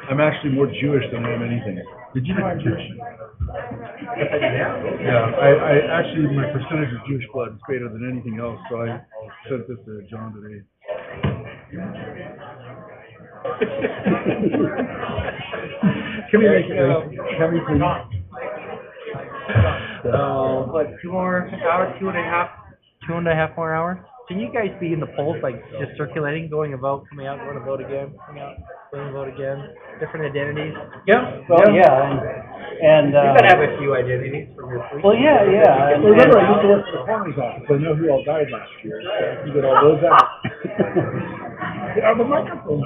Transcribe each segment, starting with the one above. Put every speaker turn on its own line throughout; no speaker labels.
I'm actually more Jewish than I am anything. Did you know I'm Jewish? Yeah, I actually, my percentage of Jewish blood is greater than anything else, so I sent this to John today. Can we make it nice? Can we please?
What, 2 more hours, 2.5 more hours? Can you guys be in the polls, like, just circulating, going to vote, coming out, going to vote again, coming out, going to vote again, different identities?
Yeah, well, yeah, and,
You gotta have a few identities from your police.
well, yeah, and
Remember, I used to work for the coroner's office, I know who all died last year, so you get all those out. Get on the microphone.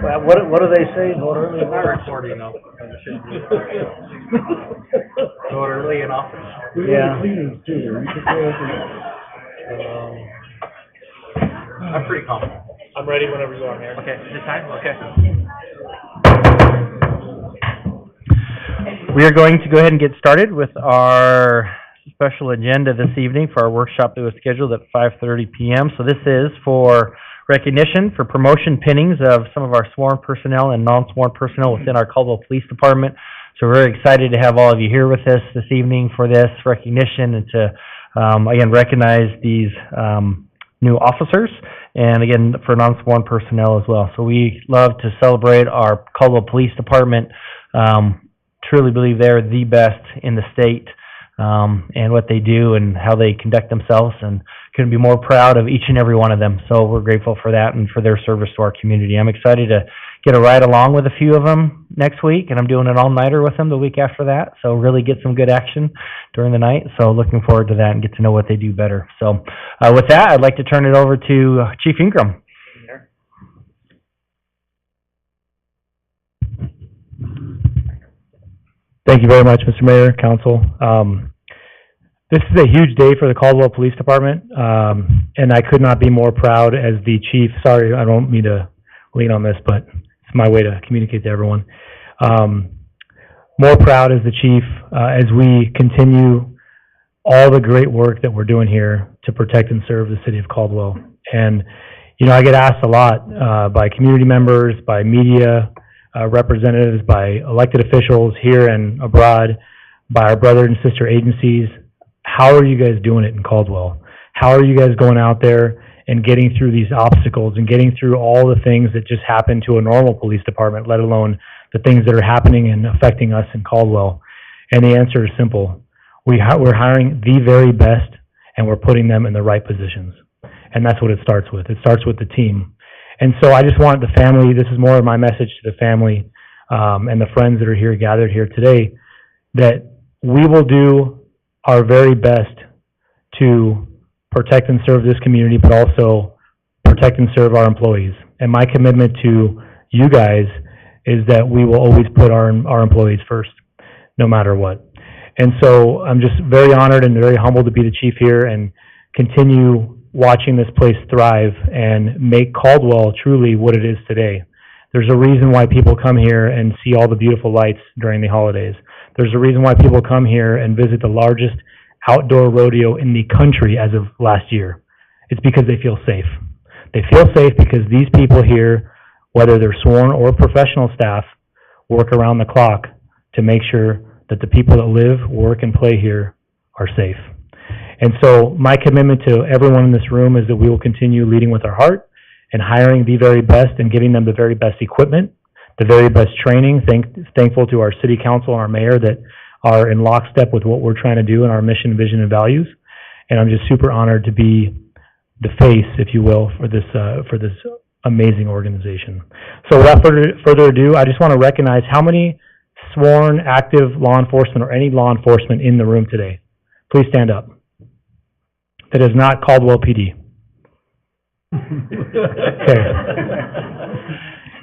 well, what do they say, vote early?
It's not recording, though. Vote early in office.
We
Yeah.
were the cleaners too, we took care of the.
I'm pretty confident.
I'm ready whenever you are, Mayor.
Okay, this time? Okay. We are going to go ahead and get started with our special agenda this evening for our workshop that was scheduled at 5:30 p.m. So this is for recognition for promotion pinnings of some of our sworn personnel and non-sworn personnel within our Caldwell Police Department. So we're very excited to have all of you here with us this evening for this recognition and to, again, recognize these new officers and, again, for non-sworn personnel as well. So we love to celebrate our Caldwell Police Department. Truly believe they're the best in the state and what they do and how they conduct themselves, and couldn't be more proud of each and every one of them. So we're grateful for that and for their service to our community. I'm excited to get a ride along with a few of them next week, and I'm doing an all-nighter with them the week after that, so really get some good action during the night. So looking forward to that and get to know what they do better. So with that, I'd like to turn it over to Chief Ingram.
Thank you very much, Mr. Mayor, Council. This is a huge day for the Caldwell Police Department, and I could not be more proud as the chief. Sorry, I don't mean to lean on this, but it's my way to communicate to everyone. More proud as the chief as we continue all the great work that we're doing here to protect and serve the city of Caldwell. And, you know, I get asked a lot by community members, by media, representatives, by elected officials here and abroad, by our brother and sister agencies, how are you guys doing it in Caldwell? How are you guys going out there and getting through these obstacles and getting through all the things that just happen to a normal police department, let alone the things that are happening and affecting us in Caldwell? And the answer is simple. We're hiring the very best, and we're putting them in the right positions. And that's what it starts with. It starts with the team. And so I just want the family, this is more of my message to the family and the friends that are here, gathered here today, that we will do our very best to protect and serve this community, but also protect and serve our employees. And my commitment to you guys is that we will always put our employees first, no matter what. And so I'm just very honored and very humbled to be the chief here and continue watching this place thrive and make Caldwell truly what it is today. There's a reason why people come here and see all the beautiful lights during the holidays. There's a reason why people come here and visit the largest outdoor rodeo in the country as of last year. It's because they feel safe. They feel safe because these people here, whether they're sworn or professional staff, work around the clock to make sure that the people that live, work, and play here are safe. And so my commitment to everyone in this room is that we will continue leading with our heart and hiring the very best and giving them the very best equipment, the very best training. Thankful to our city council and our mayor that are in lockstep with what we're trying to do in our mission, vision, and values. And I'm just super honored to be the face, if you will, for this amazing organization. So without further ado, I just want to recognize how many sworn active law enforcement or any law enforcement in the room today. Please stand up. That is not Caldwell PD. Okay.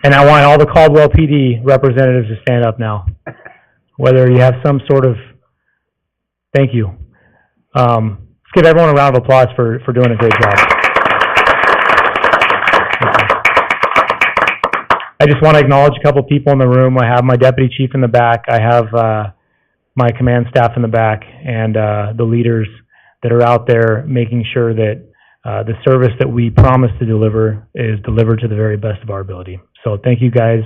And I want all the Caldwell PD representatives to stand up now. Whether you have some sort of, thank you. Let's give everyone a round of applause for doing a great job. I just want to acknowledge a couple people in the room. I have my deputy chief in the back. I have my command staff in the back, and the leaders that are out there making sure that the service that we promise to deliver is delivered to the very best of our ability. So thank you guys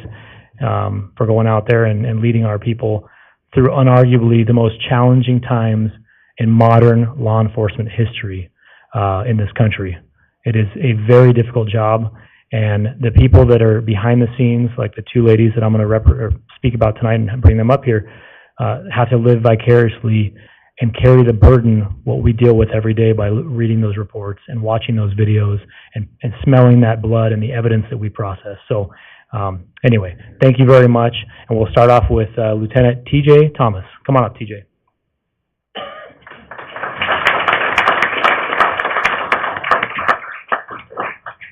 for going out there and leading our people through unarguably the most challenging times in modern law enforcement history in this country. It is a very difficult job, and the people that are behind the scenes, like the two ladies that I'm going to speak about tonight and bring them up here, have to live vicariously and carry the burden, what we deal with every day by reading those reports and watching those videos and smelling that blood and the evidence that we process. So anyway, thank you very much. And we'll start off with Lieutenant TJ Thomas. Come on up, TJ.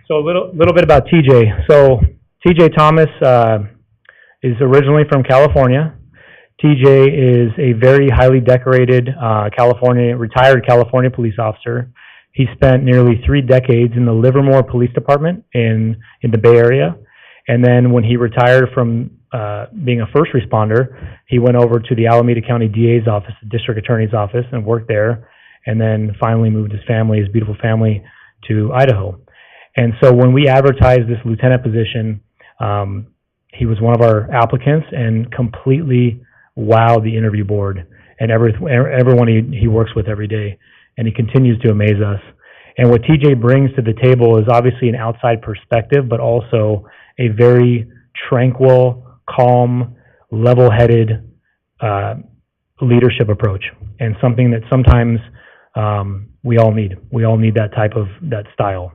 So a little bit about TJ. So TJ Thomas is originally from California. TJ is a very highly decorated retired California police officer. He spent nearly 3 decades in the Livermore Police Department in the Bay Area. And then when he retired from being a first responder, he went over to the Alameda County DA's office, the District Attorney's office, and worked there. And then finally moved his beautiful family, to Idaho. And so when we advertised this lieutenant position, he was one of our applicants and completely wowed the interview board and everyone he works with every day. And he continues to amaze us. And what TJ brings to the table is obviously an outside perspective, but also a very tranquil, calm, level-headed leadership approach, and something that sometimes we all need. We all need that style.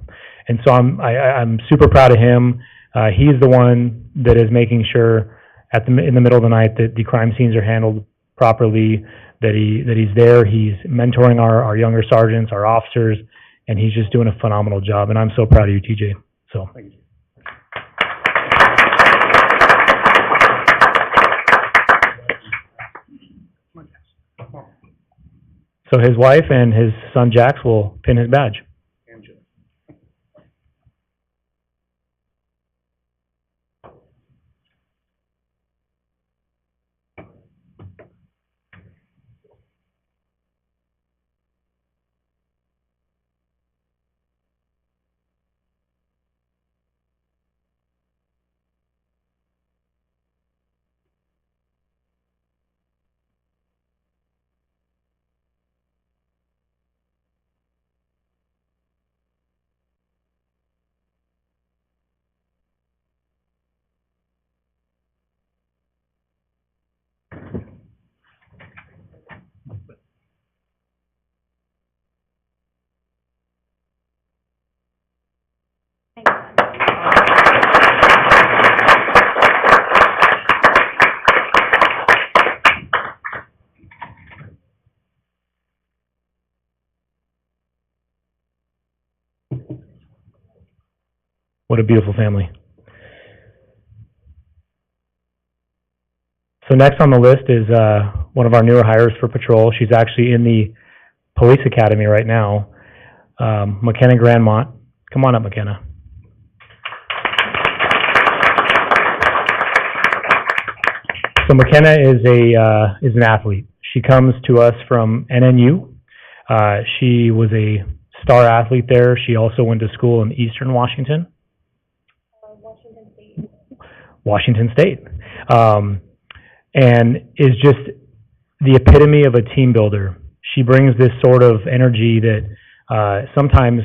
And so I'm super proud of him. He's the one that is making sure in the middle of the night that the crime scenes are handled properly, that he's there. He's mentoring our younger sergeants, our officers, and he's just doing a phenomenal job. And I'm so proud of you, TJ. So. Thank you. So his wife and his son Jax will pin his badge. What a beautiful family. So next on the list is one of our newer hires for patrol. She's actually in the police academy right now, McKenna Grandmont. Come on up, McKenna. So McKenna is an athlete. She comes to us from NNU. She was a star athlete there. She also went to school in Eastern Washington. Washington State. And is just the epitome of a team builder. She brings this sort of energy that sometimes,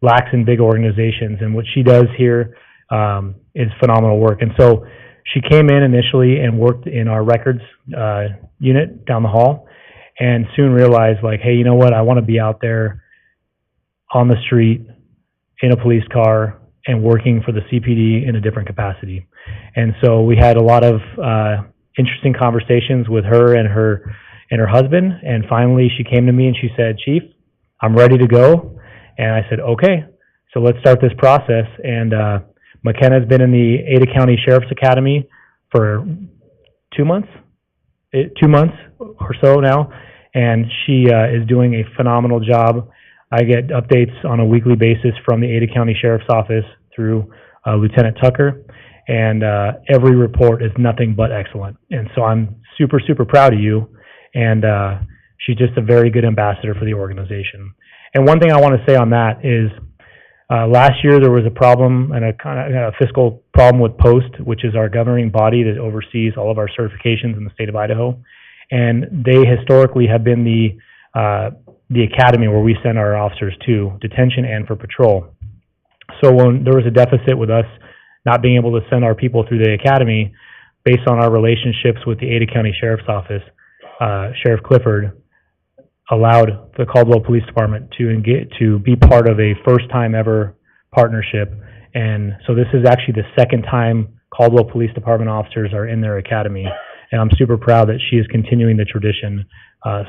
lacks in big organizations. And what she does here is phenomenal work. And so she came in initially and worked in our records unit down the hall, and soon realized, like, hey, you know what? I want to be out there on the street in a police car and working for the CPD in a different capacity. And so we had a lot of interesting conversations with her and her husband. And finally, she came to me and she said, "Chief, I'm ready to go." And I said, "Okay, so let's start this process." And McKenna's been in the Ada County Sheriff's Academy for 2 months or so now, and she is doing a phenomenal job. I get updates on a weekly basis from the Ada County Sheriff's Office through Lieutenant Tucker, and every report is nothing but excellent. And so I'm super, super proud of you, and she's just a very good ambassador for the organization. And one thing I want to say on that is, last year there was a problem and a kind of fiscal problem with POST, which is our governing body that oversees all of our certifications in the state of Idaho. And they historically have been the academy where we send our officers to detention and for patrol. So when there was a deficit with us not being able to send our people through the academy, based on our relationships with the Ada County Sheriff's Office, Sheriff Clifford allowed the Caldwell Police Department to be part of a first-time ever partnership. And so this is actually the second time Caldwell Police Department officers are in their academy. And I'm super proud that she is continuing the tradition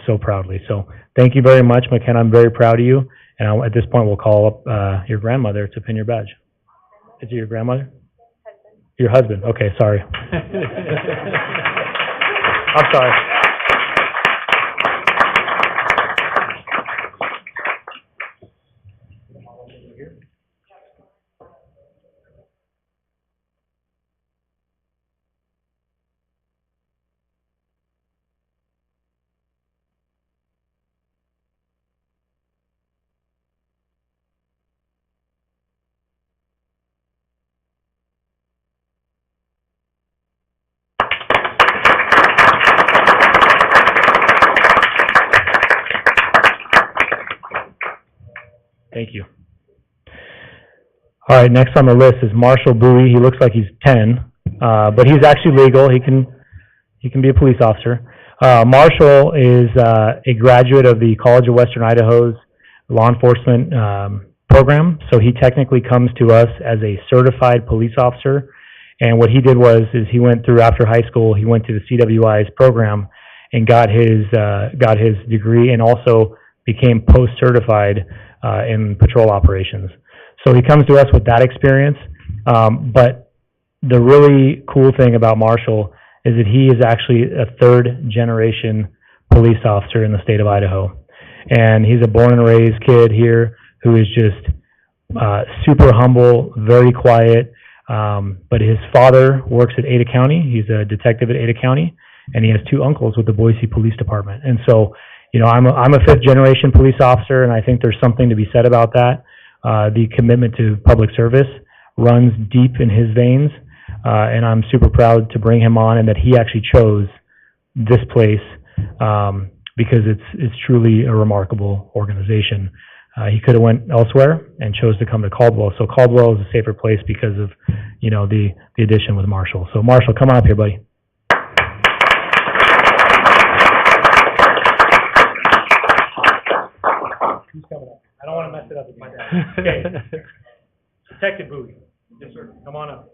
so proudly. So thank you very much, McKenna. I'm very proud of you. And at this point, we'll call up your grandmother to pin your badge. Is it your grandmother? Your husband. Okay, sorry. I'm sorry. Thank you. All right, next on the list is Marshall Bowie. He looks like he's 10, but he's actually legal. He can be a police officer. Marshall is a graduate of the College of Western Idaho's law enforcement program, so he technically comes to us as a certified police officer. And what he did is he went through, after high school, he went to the CWI's program and got his degree, and also became post-certified in patrol operations. So he comes to us with that experience, but the really cool thing about Marshall is that he is actually a third-generation police officer in the state of Idaho. And he's a born and raised kid here who is just super humble, very quiet, but his father works at Ada County. He's a detective at Ada County, and he has two uncles with the Boise Police Department. And so, you know, I'm a fifth-generation police officer, and I think there's something to be said about that. The commitment to public service runs deep in his veins, and I'm super proud to bring him on, and that he actually chose this place because it's truly a remarkable organization. He could have went elsewhere and chose to come to Caldwell. So Caldwell is a safer place because of, you know, the addition with Marshall. So Marshall, come on up here, buddy. Who's coming up? I don't want to mess it up with my dad. Okay. Detective Bowie. Yes, sir. Come on up.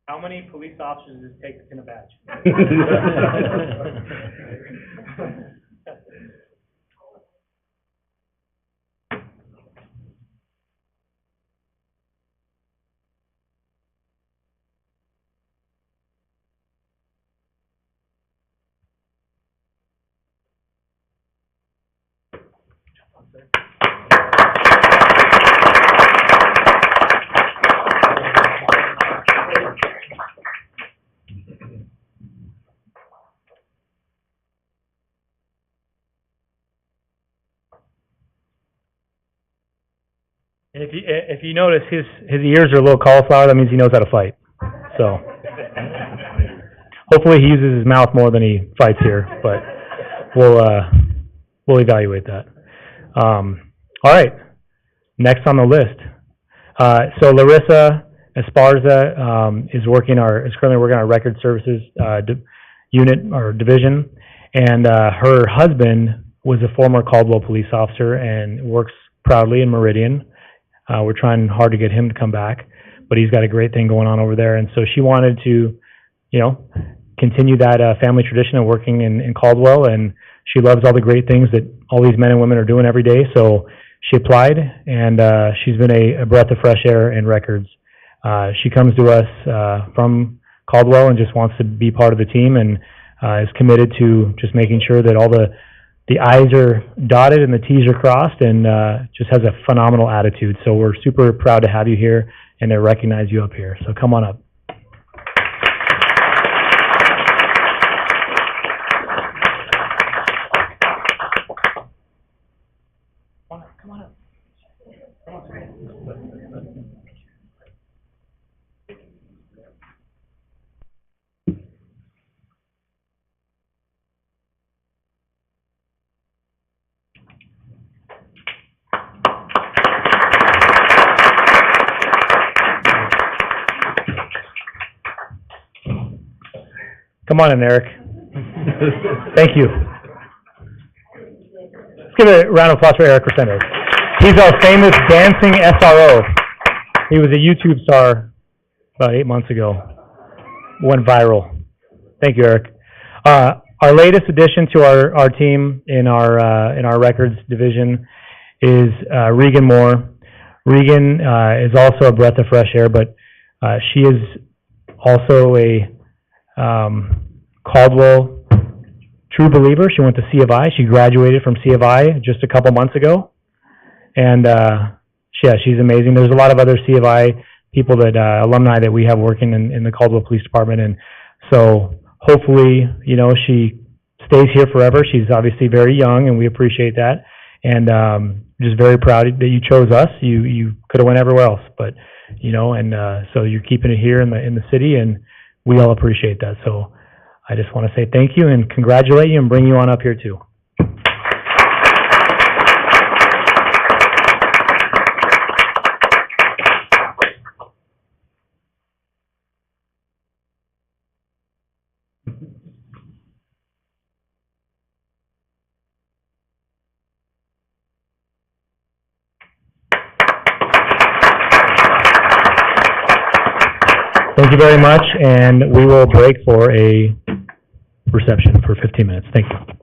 How many police officers does it take to pin a badge? And if you notice, his ears are a little cauliflower, that means he knows how to fight. So hopefully he uses his mouth more than he fights here, but we'll evaluate that. All right, next on the list. So Larissa Esparza is currently working on our record services unit or division, and her husband was a former Caldwell police officer and works proudly in Meridian. We're trying hard to get him to come back, but he's got a great thing going on over there. And so she wanted to, you know, continue that family tradition of working in Caldwell, and she loves all the great things that all these men and women are doing every day. So she applied, and she's been a breath of fresh air in records. She comes to us from Caldwell and just wants to be part of the team, and is committed to just making sure that all the I's are dotted and the T's are crossed, and just has a phenomenal attitude. So we're super proud to have you here and to recognize you up here. So come on up. Come on in, Eric. Thank you. Let's give a round of applause for Eric Crescendo. He's our famous dancing SRO. He was a YouTube star about 8 months ago. Went viral. Thank you, Eric. Our latest addition to our team in our records division is Regan Moore. Regan is also a breath of fresh air, but she is also a Caldwell true believer. She went to C of I. She graduated from C of I just a couple months ago, and she's amazing. There's a lot of other C of I people that alumni that we have working in the Caldwell Police Department, and so hopefully, she stays here forever. She's obviously very young, and we appreciate that, and just very proud that you chose us. You could have went everywhere else, but so you're keeping it here in the city, and we all appreciate that. So I just want to say thank you and congratulate you and bring you on up here too. Thank you very much, and we will break for a reception for 15 minutes. Thank you.